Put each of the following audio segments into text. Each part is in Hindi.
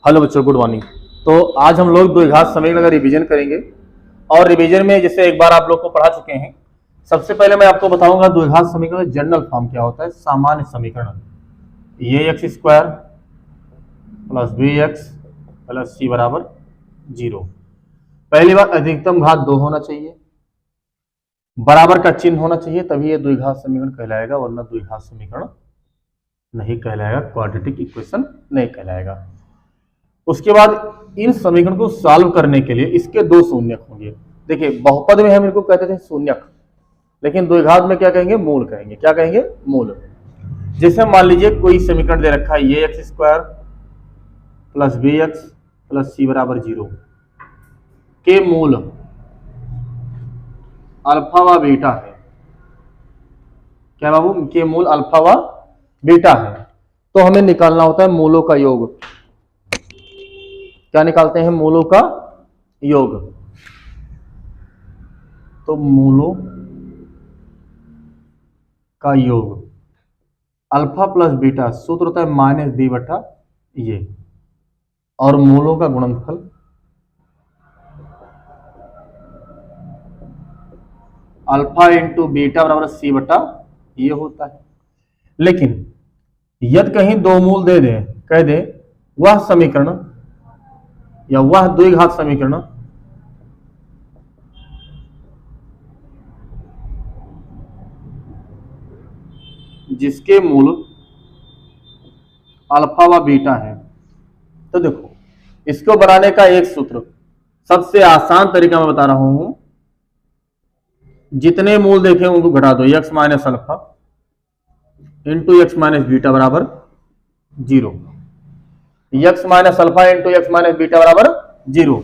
हेलो बच्चों, गुड मॉर्निंग। तो आज हम लोग द्विघात समीकरण का रिवीजन करेंगे। और रिवीजन में जैसे एक बार आप लोग को पढ़ा चुके हैं, सबसे पहले मैं आपको बताऊंगा द्विघात समीकरण का जनरल फॉर्म क्या होता है। सामान्य समीकरण ये x square plus b x plus c बराबर 0। पहली बात, अधिकतम घात 2 होना चाहिए, बराबर का चिन्ह होना चाहिए, तभी ये द्विघात समीकरण कहलाएगा, वरना द्विघात समीकरण नहीं कहलाएगा, क्वाड्रेटिक इक्वेशन नहीं कहलाएगा। उसके बाद इन समीकरण को सॉल्व करने के लिए इसके दो शून्यक होंगे। देखिए, बहुपद में हम इनको कहते थे शून्यक, लेकिन द्विघात में क्या कहेंगे? मूल कहेंगे। क्या कहेंगे? मूल। जैसे मान लीजिए कोई समीकरण दे रखा है, ये x square plus b x plus c बराबर 0 के मूल अल्फा व बीटा है। क्या बाबू? के मूल अल्फा व बीटा है। तो हमें निकालना होता है मूलों का योग। क्या निकालते हैं? मूलों का योग। तो मूलों का योग अल्फा प्लस बीटा, सूत्र होता है माइनस बी बटा ये, और मूलों का गुणनफल अल्फा इंटू बीटा बराबर सी बटा ये होता है। लेकिन यदि कहीं दो मूल दे दे, कह दे वह समीकरण या वह द्विघात समीकरण जिसके मूल अल्फा व बीटा है, तो देखो इसको बनाने का एक सूत्र, सबसे आसान तरीका मैं बता रहा हूं। जितने मूल देखे उनको घटा दो, x minus alpha into x minus beta बराबर 0। X minus alpha into x minus beta बराबर 0।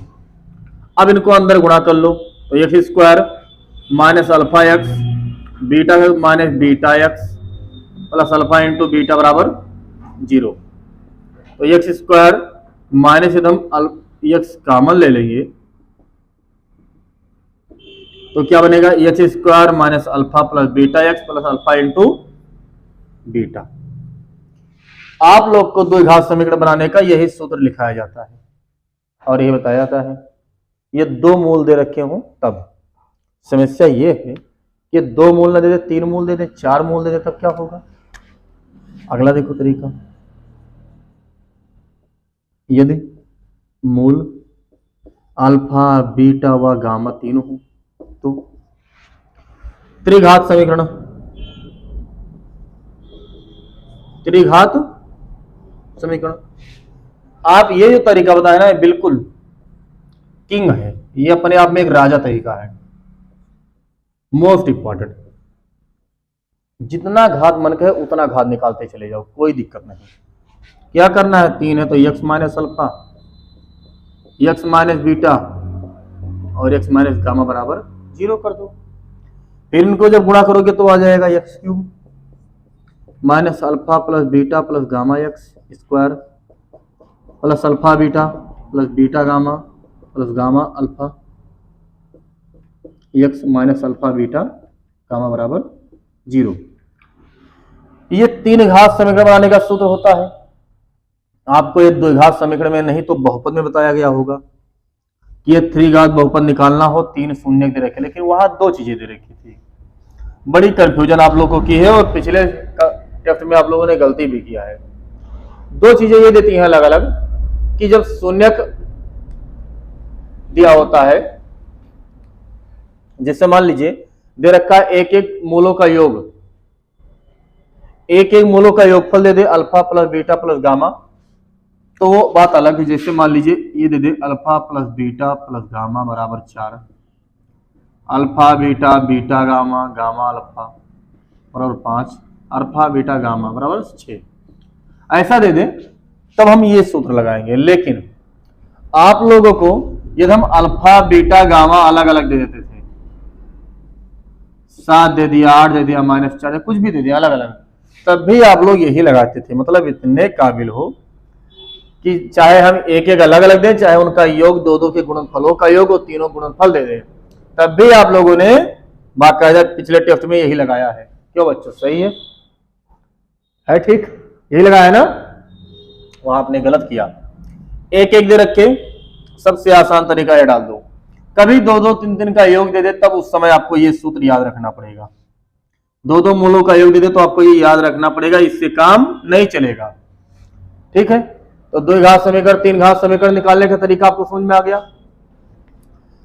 अब इनको अंदर गुणा कर लो, तो x square minus alpha x beta minus beta x plus alpha into beta बराबर 0। तो एक्स स्क्वायर माइनस एकदम एक्स कॉमन ले लेंगे, तो क्या बनेगा? X square minus alpha plus beta x plus alpha into beta. आप लोग को द्विघात समीकरण बनाने का यही सूत्र लिखाया जाता है और यही बताया जाता है। ये दो मूल दे रखे हों तब। समस्या ये है कि दो मूल न दे दे, तीन मूल दे दे, चार मूल दे दे, तब क्या होगा? अगला देखो तरीका। यदि मूल अल्फा बीटा व गामा तीनों हो तो त्रिघात समीकरण, त्रिघात समीकरण। आप ये जो तरीका बताया ना, बिल्कुल किंग है, ये अपने आप में एक राजा तरीका है, मोस्ट इंपॉर्टेंट। जितना घात मन कहे उतना घात निकालते चले जाओ, कोई दिक्कत नहीं। क्या करना है? 3 है तो x minus alpha, x minus beta और एक्स माइनस गामा बराबर 0 कर दो। फिर इनको जब गुणा करोगे तो आ जाएगा x cube minus alpha plus beta plus gamma x square plus alpha beta plus beta gamma plus gamma alpha x minus alpha beta gamma बराबर 0। ये तीन घात समीकरण बनाने का सूत्र होता है। आपको ये द्विघात समीकरण में नहीं तो बहुपद में बताया गया होगा कि ये त्रिघात बहुपद निकालना हो, तीन शून्य दे रखे, लेकिन वहां दो चीजें दे रखी थी। बड़ी कंफ्यूजन आप लोगों को की है और पिछले टेस्ट में आप लोगों ने गलती भी किया है। दो चीजें ये देती हैं अलग अलग कि जब शून्यक दिया होता है, जैसे मान लीजिए दे रखा है एक एक मूलों का योग, एक एक मूलों का योगफल दे दे alpha plus beta plus gamma, तो वो बात अलग है। जैसे मान लीजिए ये दे दे alpha plus beta plus gamma बराबर 4, alpha beta beta gamma gamma alpha बराबर 5, अल्फा बीटा गामा बराबर 6, ऐसा दे दे, तब हम ये सूत्र लगाएंगे। लेकिन आप लोगों को यदि हम अल्फा बीटा गामा अलग अलग दे देते थे, 7 दे दिया, 8 दे दिया, -4 कुछ भी दे दिया अलग अलग, तब भी आप लोग यही लगाते थे। मतलब इतने काबिल हो कि चाहे हम एक एक अलग अलग दें, चाहे उनका योग दो दो के गुणनफलों का योग और तीनों गुणनफल दे दें, तब भी आप लोगों ने बाकायदा पिछले टेस्ट में यही लगाया है। क्यों बच्चों? सही है ठीक? यही लगाया ना? वहां आपने गलत किया। एक एक दे रखे, सबसे आसान तरीका है डाल दो। कभी दो दो तीन तीन का योग दे दे तब उस समय आपको ये सूत्र याद रखना पड़ेगा। दो दो मूलों का योग दे दे तो आपको ये याद रखना पड़ेगा, इससे काम नहीं चलेगा। ठीक है, तो द्विघात समीकरण, तीन घात समीकरण निकालने का तरीका आपको समझ में आ गया।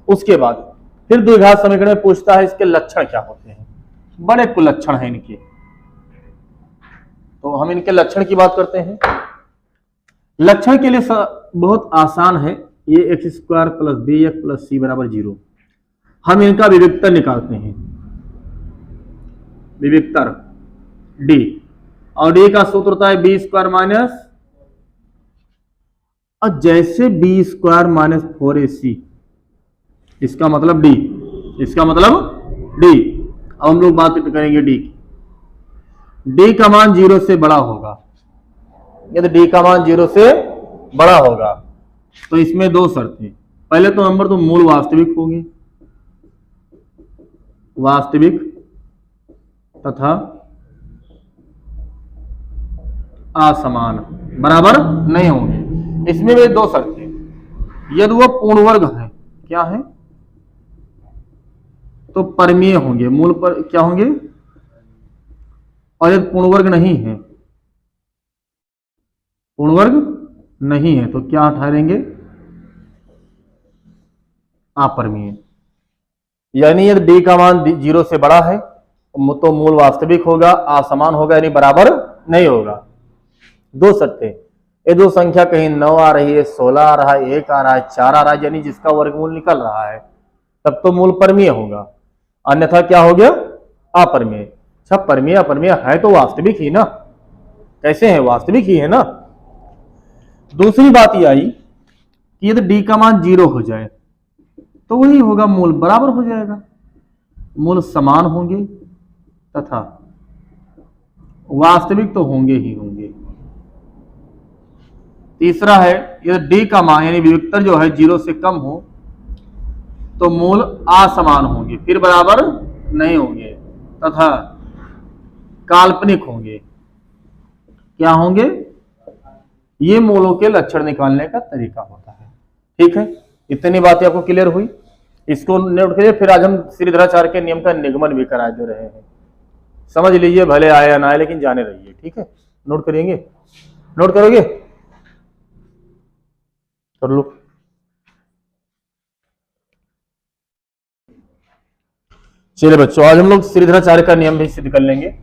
उसके बाद फिर द्विघात समीकरण में पूछता है इसके लक्षण क्या होते हैं। बड़े कुलक्षण हैं इनके, तो हम इनके लक्षण की बात करते हैं। लक्षण के लिए बहुत आसान है, ये x square plus b x plus c बराबर 0। हम इनका विविक्तर निकालते हैं, विविक्तर डी, और डी का सूत्र होता है बी स्क्वायर माइनस, और जैसे बी स्क्वायर माइनस 4ac, इसका मतलब डी, इसका मतलब डी। अब हम लोग बात करेंगे डी की। डी का मान 0 से बड़ा होगा, यदि डी का मान 0 से बड़ा होगा तो इसमें दो शर्तें। पहले तो नंबर तो मूल वास्तविक होंगे, वास्तविक तथा असमान बराबर नहीं होंगे। इसमें वे दो शर्तें, यदि वो पूर्ण वर्ग है, क्या है, तो परमीय होंगे, मूल पर क्या होंगे, और यदि पूर्ण वर्ग नहीं है, पूर्ण वर्ग नहीं है तो क्या ठहरेंगे, अपरमीय। यानी यदि डी का मान 0 से बड़ा है तो मूल वास्तविक होगा, असमान होगा यानी बराबर नहीं होगा। दो शर्तें, ये दो संख्या कहीं 9 आ रही है, 16 आ रहा है, 1 आ रहा है, 4 आ रहा है, यानी जिसका वर्गमूल निकल रहा है, तब तो मूल परमीय होगा, अन्यथा क्या हो गया, अपरमीय। अच्छा, परमीय अपरमीय है तो वास्तविक ही ना, कैसे है, वास्तविक ही है ना। दूसरी बात यह आई कि यदि डी का मान 0 हो जाए तो वही होगा, मूल बराबर हो जाएगा, मूल समान होंगे तथा वास्तविक तो होंगे ही होंगे। तीसरा है, यदि डी का मान यानी विविक्तर जो है 0 से कम हो तो मूल असमान होंगे, फिर बराबर नहीं होंगे तथा काल्पनिक होंगे। क्या होंगे, ये मूलों के लक्षण निकालने का तरीका होता है। ठीक है, इतनी बातें आपको क्लियर हुई, इसको नोट करिए। फिर आज हम श्रीधराचार्य के नियम का निगमन भी करा दे रहे हैं, समझ लीजिए, भले आए या ना आए लेकिन जाने रहिए। ठीक है, नोट करेंगे, नोट करोगे, कर लो। चलिए बच्चों, आज हम लोग श्रीधराचार्य का नियम भी सिद्ध कर लेंगे।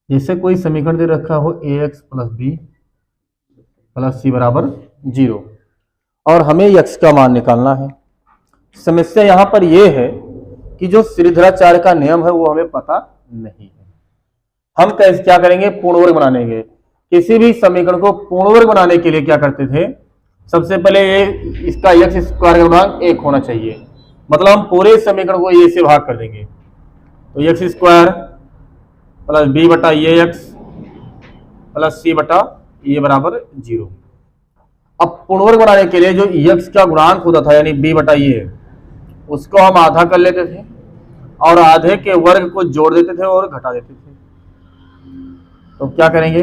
जैसे कोई समीकरण दे रखा हो ax plus B plus c बराबर 0 और हमें x का मान निकालना है। समस्या यहां पर यह है कि जो श्रीधराचार्य का नियम है वो हमें पता नहीं है। हम कैसे क्या करेंगे, पूर्ण वर्ग बनाने के, किसी भी समीकरण को पूर्ण वर्ग बनाने के लिए क्या करते थे, सबसे पहले ये इसका x स्क्वायर का गुणांक 1 होना चाहिए, मतलब हम पूरे समीकरण को a से भाग कर देंगे, तो x स्क्वायर प्लस बी बटा ये एक्स प्लस सी बटा ये बराबर 0। अब पूर्ण वर्ग बनाने के लिए जो x का गुणांक होता था यानी b बटा ये, उसको हम आधा कर लेते थे और आधे के वर्ग को जोड़ देते थे और घटा देते थे। तो क्या करेंगे,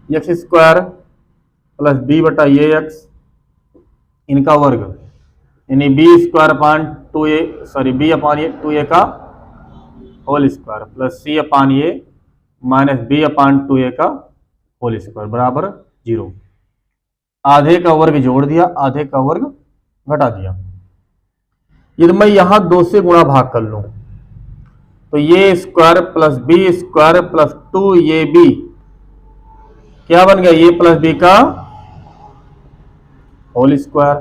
एक्स स्क्वायर प्लस बी बटा ये एक्स, इनका वर्ग यानी b square upon 2a, sorry b upon ये 2a का whole square plus c upon ये माइनस बी अपान 2a का होल स्क्वायर बराबर 0। आधे का वर्ग जोड़ दिया, आधे का वर्ग घटा दिया। यदि मैं यहां 2 से गुणा भाग कर लूं तो ये square plus B square plus 2ab क्या बन गया, ये प्लस बी का होल स्क्वायर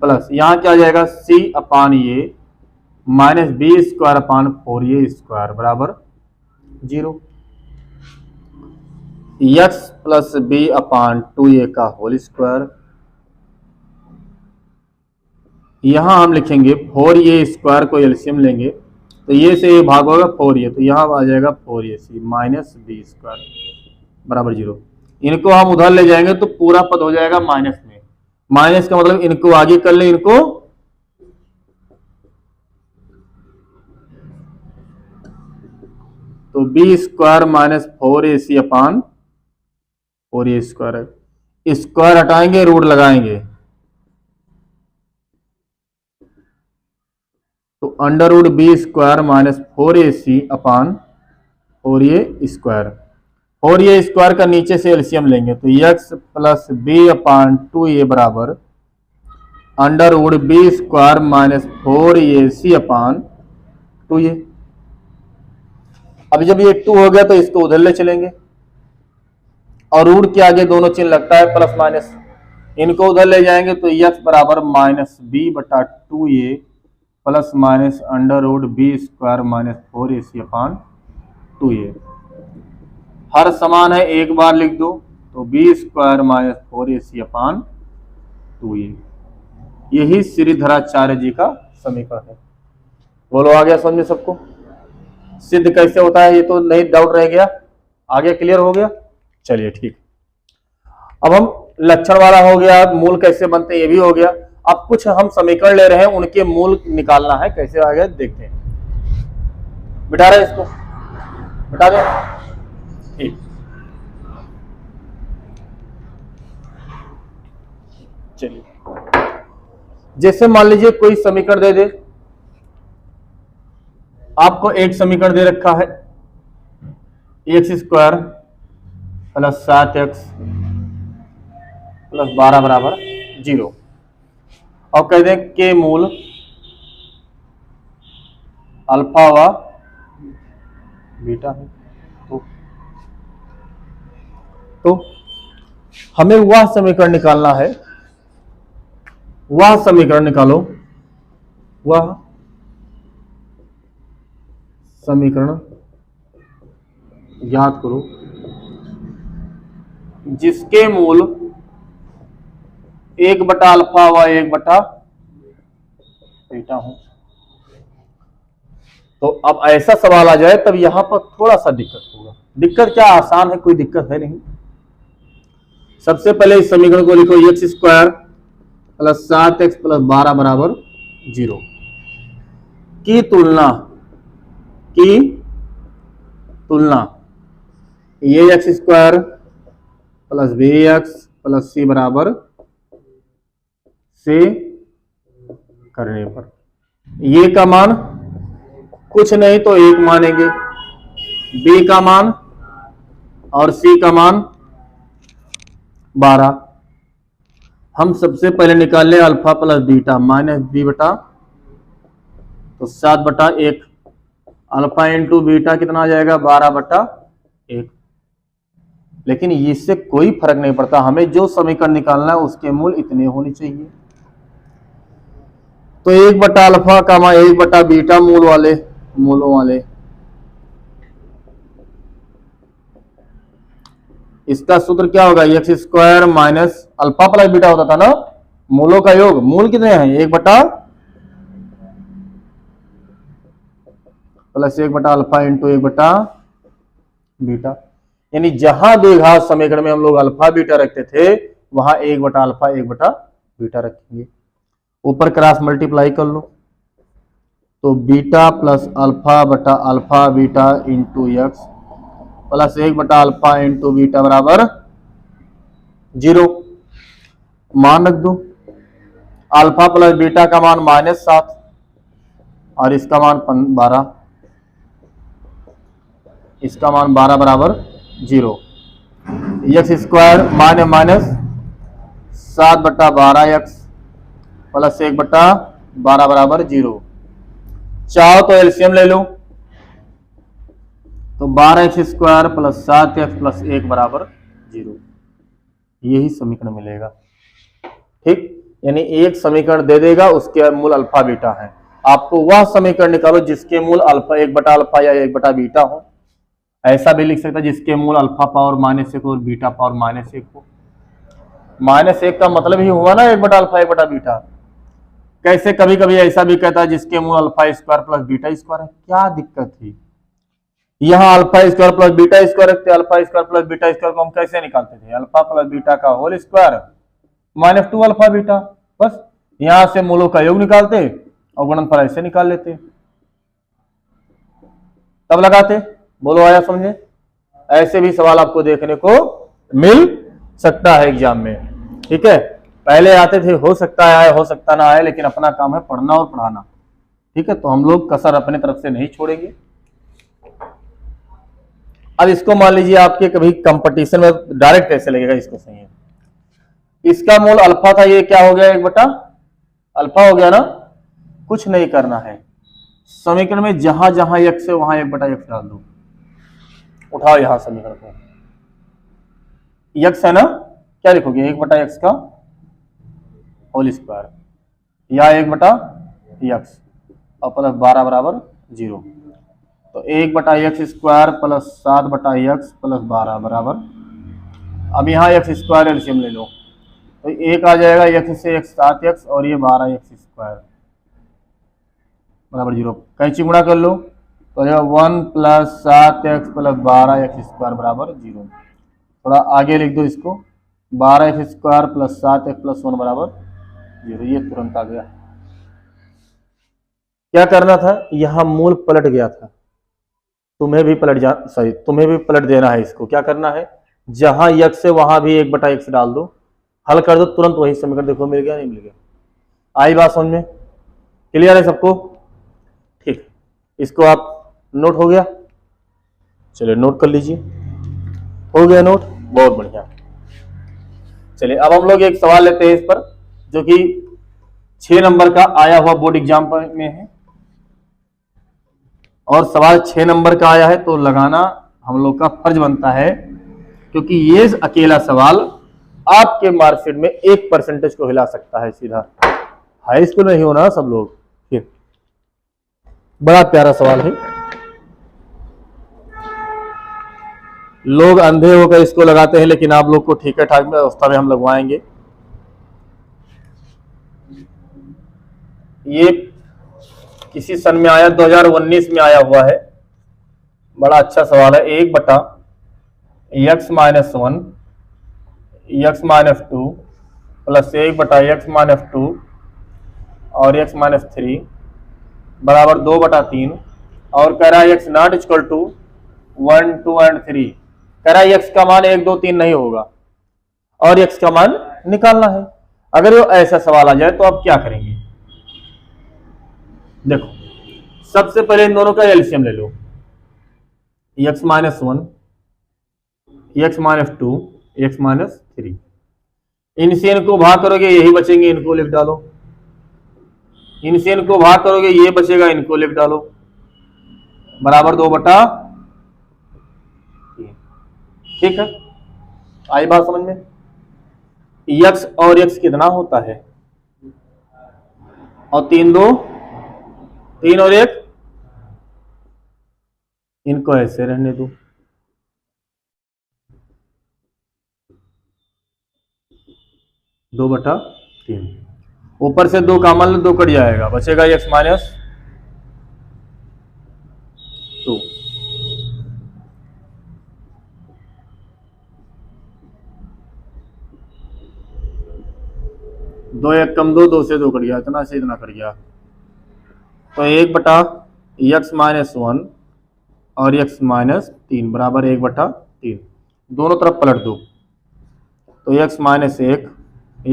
प्लस यहां क्या आ जाएगा, सी अपान ये minus B square upon 4a square बराबर 0। X plus B upon 2a का होल स्क्वायर, यहां हम लिखेंगे 4a स्क्वायर को एलसीएम लेंगे तो ये से भाग होगा 4a, तो यहां आ जाएगा 4ac माइनस बी स्क्वायर बराबर 0। इनको हम उधर ले जाएंगे तो पूरा पद हो जाएगा माइनस में। माइनस का मतलब इनको आगे कर ले, इनको तो B square minus 4ac upon 4a square है। स्क्वायर हटाएंगे, रूट लगाएंगे तो under root B square minus 4ac upon 4a square. 4a square का नीचे से एलसीएम लेंगे तो x plus B upon 2a बराबर under root B square minus 4ac upon 2a। अब जब ये 2 हो गया तो इसको उधर ले चलेंगे और रूट के आगे दोनों चिन्ह लगता है प्लस माइनस, इनको उधर ले जाएंगे तो x बराबर माइनस बी बटा 2a plus minus under root B square minus 4ac upon 2a। हर समान है, एक बार लिख दो तो B square minus 4ac upon 2a। यही श्रीधराचार्य जी का समीकरण है। बोलो आ गया समझ में सबको? सिद्ध कैसे होता है ये तो नहीं डाउट रह गया, आगे क्लियर हो गया? चलिए ठीक। अब हम लक्षण वाला हो गया, मूल कैसे बनते हैं ये भी हो गया। अब कुछ हम समीकरण ले रहे हैं, उनके मूल निकालना है, कैसे आ गया देखते हैं। बिठा रहे इसको, बिठा दे ठीक। चलिए जैसे मान लीजिए कोई समीकरण दे दे, आपको एक समीकरण दे रखा है x square plus 7x plus 12 बराबर 0 और कह दें के मूल अल्फा व बीटा है। तो हमें वह समीकरण निकालना है, वह समीकरण निकालो, वह समीकरण याद करो जिसके मूल 1 बटा अल्फा व 1 बटा बीटा हो। तो अब ऐसा सवाल आ जाए तब यहां पर थोड़ा सा दिक्कत होगा। दिक्कत क्या, आसान है, कोई दिक्कत है नहीं। सबसे पहले इस समीकरण को लिखो x square plus 7x plus 12 बराबर 0 की तुलना ये x square plus b x plus c बराबर से करने पर ये का मान कुछ नहीं तो 1 मानेंगे, बी का मान और सी का मान 12। हम सबसे पहले निकाल ले alpha plus beta minus B बटा तो 7 बटा 1, अल्फा इंटू बीटा कितना आ जाएगा 12 बटा 1। लेकिन इससे कोई फर्क नहीं पड़ता, हमें जो समीकरण निकालना है उसके मूल इतने होने चाहिए। तो 1 बटा अल्फा का मान 1 बटा बीटा मूलों वाले इसका सूत्र क्या होगा, x square minus alpha plus beta होता था ना, मूलों का योग। मूल कितने हैं 1 बटा प्लस 1 बटा अल्फा इंटू 1 बटा बीटा। यानी जहां द्विघात समीकरण में हम लोग अल्फा बीटा रखते थे वहां 1 बटा अल्फा 1 बटा बीटा रखेंगे। ऊपर क्रॉस मल्टीप्लाई कर लो तो बीटा प्लस अल्फा बटा alpha beta into x plus 1 बटा अल्फा इंटू बीटा बराबर 0। मान रख दो, अल्फा प्लस बीटा का मान -7 और इसका मान 12, इसका मान 12 बराबर 0। एक्स स्क्वायर माइनस 7 बटा 12 एक्स प्लस 1 बटा 12 बराबर 0। चाहो तो एलसीएम ले लो तो 12x square plus 7x plus 1 बराबर 0, यही समीकरण मिलेगा। ठीक, यानी एक समीकरण दे देगा उसके मूल अल्फा बीटा है। आपको वह समीकरण निकालो जिसके मूल अल्फा 1 बटा अल्फा या 1 बटा बीटा हो। ऐसा भी लिख सकता है जिसके मूल अल्फा पावर -1 और बीटा पावर -1 हो। -1 का मतलब ही हुआ ना 1 बटा अल्फा 1 बटा बीटा। कैसे कभी कभी ऐसा भी कहता है जिसके मूल alpha square plus beta square है, क्या दिक्कत थी? यहाँ alpha square plus beta square रखते, alpha square plus beta square को हम कैसे निकालते थे, अल्फा प्लस बीटा का whole square minus 2 alpha beta. बस यहां से मूलों का योग निकालते और गुणनफल ऐसे निकाल लेते, तब लगाते। बोलो आया समझे? ऐसे भी सवाल आपको देखने को मिल सकता है एग्जाम में, ठीक है। पहले आते थे, हो सकता है आए, हो सकता ना आए, लेकिन अपना काम है पढ़ना और पढ़ाना, ठीक है। तो हम लोग कसर अपने तरफ से नहीं छोड़ेंगे। अब इसको मान लीजिए आपके कभी कंपटीशन में डायरेक्ट कैसे लगेगा, इसको सही है। इसका मूल अल्फा था, ये क्या हो गया, 1 बटा अल्फा हो गया ना। कुछ नहीं करना है, समीकरण में जहां जहां x है वहां 1/x डाल दो। उठाओ यहां समीकरण को, x है ना, क्या लिखोगे, 1/x का होल स्क्वायर या 1/x और प्लस 12 बराबर 0। तो 1/x square plus 7/x plus 12 बराबर, अब यहाँ x स्क्वायर एलसीएम ले लो, तो एक आ जाएगा x से x 7x और ये 12x स्क्वायर बराबर 0। कैंची गुणा कर लो तो 1 plus 7x plus 12x square बराबर 0। थोड़ा आगे लिख दो इसको, 12x square plus 7x plus 1 बराबर 0। ये तुरंत आ गया। क्या करना था, यहां मूल पलट गया था, तुम्हें भी पलट देना है इसको। क्या करना है, जहां x है वहां भी 1/x डाल दो, हल कर दो, तुरंत वही समीकरण देखो मिल गया, नहीं मिल गया। आई बात समझ में? क्लियर है सबको? ठीक, इसको आप नोट हो गया, चलिए नोट कर लीजिए। हो गया नोट, बहुत बढ़िया। चलिए अब हम लोग एक सवाल लेते हैं इस पर, जो कि 6 नंबर का आया हुआ बोर्ड एग्जाम में है, और सवाल 6 नंबर का आया है तो लगाना हम लोग का फर्ज बनता है, क्योंकि ये अकेला सवाल आपके मार्कशीट में 1% को हिला सकता है सीधा। हाई स्कूल में ही होना सब लोग। फिर बड़ा प्यारा सवाल है, लोग अंधे होकर इसको लगाते हैं, लेकिन आप लोग को ठीक है ठाक व्यवस्था में हम लगवाएंगे। ये किसी सन में आया, 2019 में आया हुआ है, बड़ा अच्छा सवाल है। 1/x minus 1 x minus 2 plus 1/x minus 2 और x माइनस 3 बराबर 2/3, और कह रहा है x not equal to 1, 2 and 3। कह रहा है x का मान 1, 2, 3 नहीं होगा और x का मान निकालना है। अगर वो ऐसा सवाल आ जाए तो आप क्या करेंगे? देखो, सबसे पहले इन दोनों का एलसीएम ले लो, x minus 1, x minus 2, x minus 3। इनसे इनको भाग करोगे यही बचेंगे, इनको लिख डालो। इनसे इनको भाग करोगे ये बचेगा, इनको लिख डालो, बराबर 2/3। ठीक है, आई बात समझ में? x और x कितना होता है, और 3 2 3 और 1, इनको ऐसे रहने दो। दो बटा 3, ऊपर से 2 कॉमन लो, 2 कट जाएगा, बचेगा x माइनस 2। दो एक कम 2, 2 से 2 कट गया, इतना से इतना कट गया, तो 1/x माइनस 1 और x माइनस 3 बराबर 1/3। दोनों तरफ पलट दो, तो x माइनस 1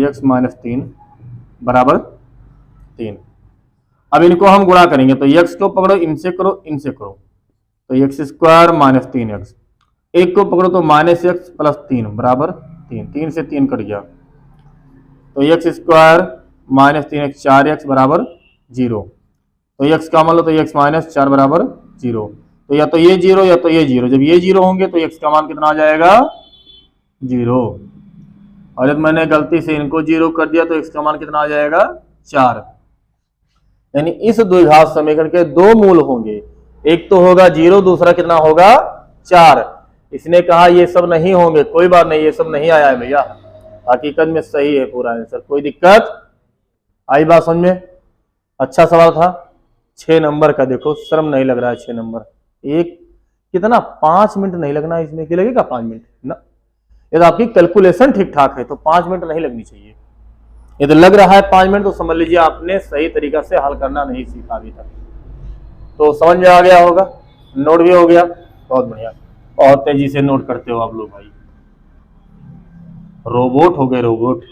x माइनस 3 बराबर 3। अब इनको हम गुणा करेंगे, तो x को पकड़ो, इनसे करो, इनसे करो, तो x स्क्वायर माइनस 3x। एक को पकड़ो तो माइनस x प्लस 3 बराबर 3। 3 से 3 कट गया, तो x square minus 3x 4x बराबर 0। तो x का मान लो, तो x माइनस 4 बराबर 0। तो या तो ये 0 या तो ये 0। जब ये 0 होंगे तो x का मान कितना आ जाएगा, 0। और जब मैंने गलती से इनको 0 कर दिया तो x का मान कितना आ जाएगा, 4। यानी इस द्विघात समीकरण के 2 मूल होंगे, एक तो होगा 0, दूसरा कितना होगा, 4। इसने कहा ये सब नहीं होंगे, कोई बात नहीं, ये सब नहीं आया है भैया, हकीकत में सही है पूरा आंसर, कोई दिक्कत? आई बात समझ में? अच्छा सवाल था, 6 नंबर का। देखो शर्म नहीं लग रहा है, 6 नंबर। एक कितना 5 मिनट नहीं लगना है इसमें, कि लगेगा 5 मिनट ना। यदि आपकी कैलकुलेशन ठीक ठाक है तो 5 मिनट नहीं लगनी चाहिए। यदि लग रहा है 5 मिनट तो समझ लीजिए आपने सही तरीका से हल करना नहीं सीखा अभी तक। तो समझ में आ गया होगा, नोट भी हो गया, बहुत बढ़िया। और तेजी से नोट करते हो आप लोग भाई। रोबोट हो गए, रोबोट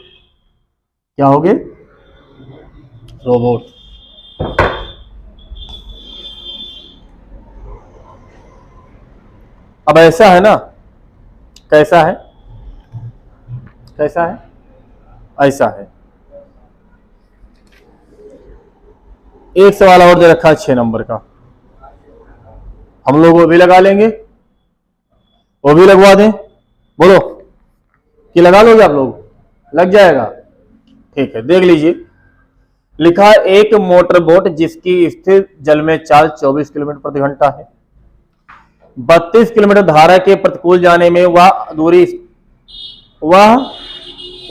क्या हो गए, रोबोट। अब ऐसा है ना, कैसा है, कैसा है, ऐसा है। एक सवाल और दे रखा है 6 नंबर का, हम लोग वो भी लगा लेंगे, वो भी लगवा दें, बोलो कि लगा लोगे आप लोग, लग जाएगा, ठीक है। देख लीजिए, लिखा है एक मोटर बोट जिसकी स्थिर जल में चाल 24 किलोमीटर प्रति घंटा है, 32 किलोमीटर धारा के प्रतिकूल जाने में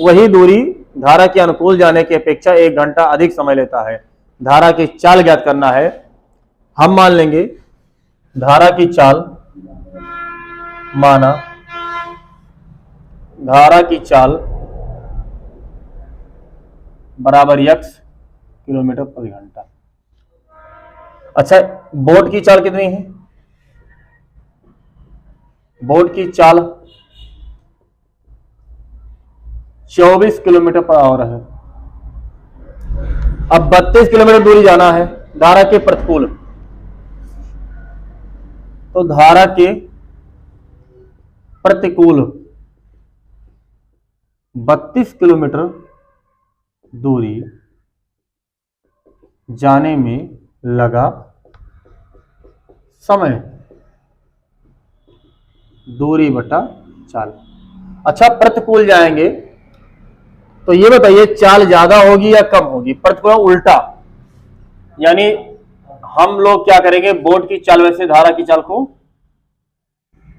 वही दूरी धारा के अनुकूल जाने की अपेक्षा 1 घंटा अधिक समय लेता है। धारा की चाल ज्ञात करना है। हम मान लेंगे धारा की चाल, माना धारा की चाल बराबर x किलोमीटर प्रति घंटा। अच्छा, बोट की चाल कितनी है, बोट की चाल 24 किलोमीटर पर आवर है। अब 32 किलोमीटर दूरी जाना है धारा के प्रतिकूल, तो धारा के प्रतिकूल 32 किलोमीटर दूरी जाने में लगा समय, दूरी बटा चाल। अच्छा, प्रतिकूल जाएंगे तो ये बताइए चाल ज्यादा होगी या कम होगी, प्रतिकूल उल्टा, यानी हम लोग क्या करेंगे, बोट की चाल वैसे धारा की चाल को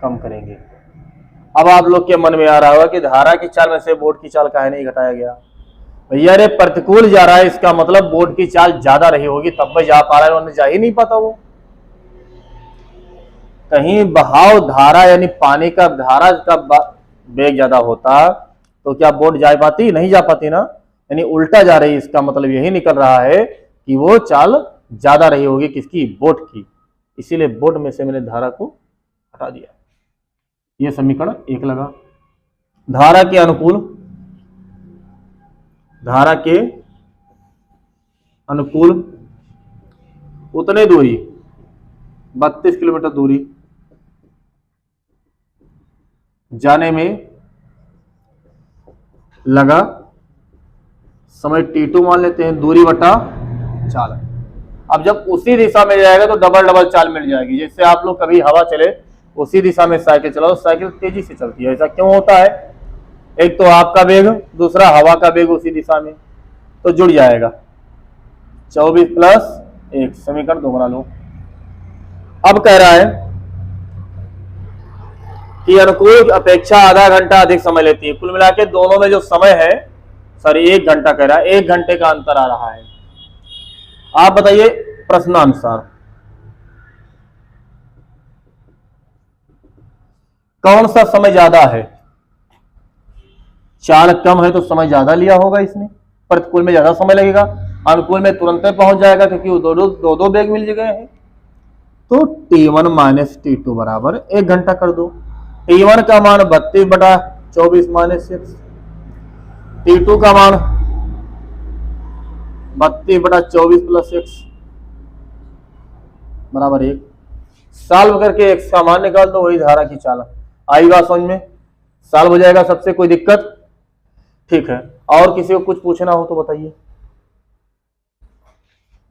कम करेंगे। अब आप लोग के मन में आ रहा होगा कि धारा की चाल में से बोट की चाल काहे नहीं घटाया गया, भैया रे प्रतिकूल जा रहा है, इसका मतलब बोट की चाल ज्यादा रही होगी तब भी जा पा रहा है, उन्हें जा ही नहीं पाता। वो कहीं बहाव धारा यानी पानी का धारा का वेग ज्यादा होता तो क्या बोट जा पाती, नहीं जा पाती ना, यानी उल्टा जा रही, इसका मतलब यही निकल रहा है कि वो चाल ज्यादा रही होगी किसकी, बोट की, इसीलिए बोट में से मैंने धारा को हटा दिया। ये समीकरण 1 लगा। धारा के अनुकूल, धारा के अनुकूल उतने दूरी 32 किलोमीटर दूरी जाने में लगा समय T2 मान लेते हैं, दूरी बटा चाल। अब जब उसी दिशा में जाएगा तो डबल डबल चाल मिल जाएगी। जैसे आप लोग कभी हवा चले उसी दिशा में साइकिल चलाओ, साइकिल तेजी से चलती है, ऐसा क्यों होता है, एक तो आपका वेग, दूसरा हवा का वेग उसी दिशा में, तो जुड़ जाएगा। 24 + 1 समीकरण 2 बना लो। अब कह रहा है कि अनुकूल अपेक्षा आधा घंटा अधिक समय लेती है। कुल मिला के दोनों में जो समय है, सॉरी 1 घंटा कह रहा है, 1 घंटे का अंतर आ रहा है। आप बताइए प्रश्नानुसार कौन सा समय ज्यादा है, चाल कम है तो समय ज्यादा लिया होगा इसने, प्रतिकूल में ज्यादा समय लगेगा, अनुकूल में तुरंत पहुंच जाएगा क्योंकि वो दो वेग मिल गए हैं। तो T1 - T2 बराबर 1 घंटा कर दो। T1 का मान 32 बटा 24 - 6, T2 का मान 32 बटा 24 + 6 बराबर 1। सॉल्व करके एक सामान निकाल दो, वही धारा की चाल। आई बात समझ में, सॉल्व हो जाएगा सबसे, कोई दिक्कत, ठीक है। और किसी को कुछ पूछना हो तो बताइए,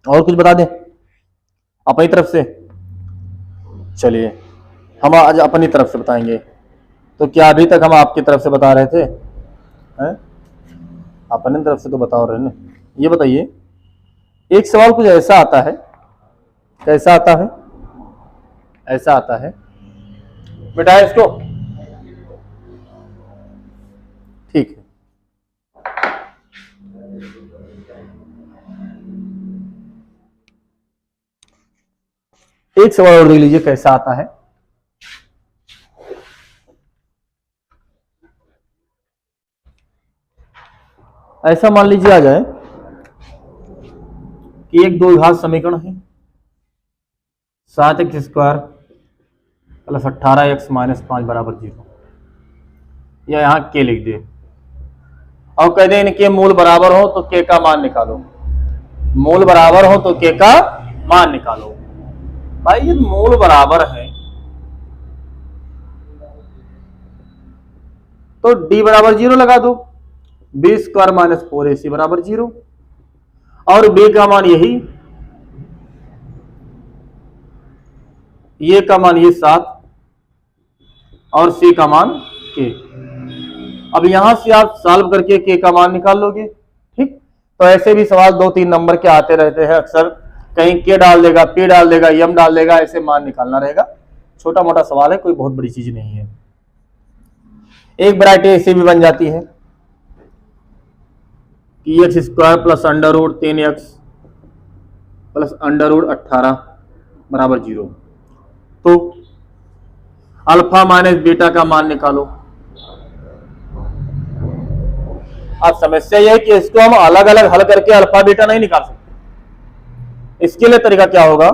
और कुछ बता दें अपनी तरफ से। चलिए हम आज अपनी तरफ से बताएंगे। तो क्या अभी तक हम आपकी तरफ से बता रहे थे, हैं? अपनी तरफ से तो बता रहे ना। ये बताइए, एक सवाल कुछ ऐसा आता है, कैसा आता है, ऐसा आता है, बेटा इसको, ठीक है। एक सवाल और देख लीजिए कैसा आता है। ऐसा मान लीजिए आ जाए कि एक द्विघात समीकरण है 7x² प्लस 18x - 5 बराबर 0, या यहाँ के लिख दे और कह दे इनके मूल बराबर हो तो के का मान निकालो, मूल बराबर हो तो के का मान निकालो। भाई ये मूल बराबर है तो d बराबर 0 लगा दो, b² - 4ac बराबर 0, और b का मान यही, ये का मान ये 7 और c का मान k। अब यहां से आप सॉल्व करके k का मान निकाल लोगे। ठीक, तो ऐसे भी सवाल 2-3 नंबर के आते रहते हैं अक्सर, कहीं k डाल देगा, p डाल देगा, m डाल देगा, ऐसे मान निकालना रहेगा। छोटा मोटा सवाल है, कोई बहुत बड़ी चीज नहीं है। एक वैरायटी ऐसी भी बन जाती है कि x² प्लस √3x प्लस √18 बराबर 0, तो अल्फा माइनस बीटा का मान निकालो। अब समस्या यह है कि इसको हम अलग अलग हल करके अल्फा बीटा नहीं निकाल सकते। इसके लिए तरीका क्या होगा,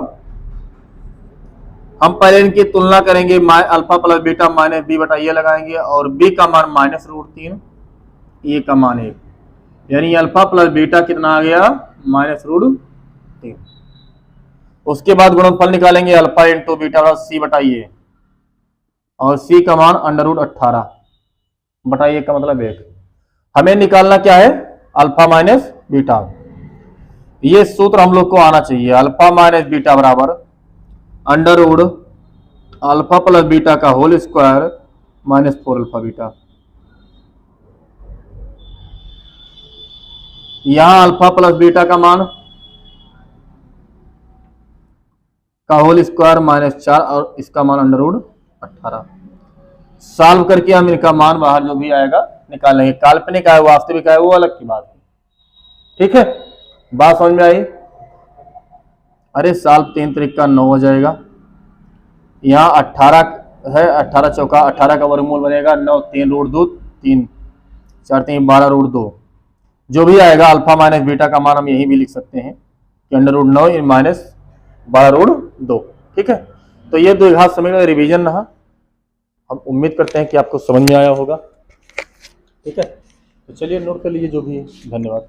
हम पहले इनकी तुलना करेंगे, alpha plus beta minus B बटा ये लगाएंगे और बी का मान -√3, ए का मान 1, यानी अल्फा प्लस बीटा कितना आ गया -√3। उसके बाद गुणनफल निकालेंगे, अल्फा इंटू बीटा बटा सी बटा ये, और सी का मान √18 बटा ये का मतलब 1। हमें निकालना क्या है, अल्फा माइनस बीटा। ये सूत्र हम लोग को आना चाहिए, अल्फा माइनस बीटा बराबर √ अल्फा प्लस बीटा का होल स्क्वायर -4 अल्फा बीटा। यहां अल्फा प्लस बीटा का मान का होल स्क्वायर -4 और इसका मान √18। सॉल्व करके हम इनका मान बाहर जो भी आएगा निकाल लेंगे। काल्पनिक है वास्तविक है वो अलग की बात है। ठीक है, बात समझ में आई? अरे साल 3 त्रिक का 9 हो जाएगा, यहाँ 18 है, 18 चौका 18 का वर्गमूल बनेगा 9, 3 √2, 3 4 3 12 √2, जो भी आएगा अल्फा माइनस बीटा का मान हम यही भी लिख सकते हैं कि √9 माइनस 12 √2। ठीक है, तो ये द्विघात समीकरण रिवीजन रहा, हम उम्मीद करते हैं कि आपको समझ में आया होगा। ठीक है, तो चलिए नोट कर लीजिए जो भी है। धन्यवाद।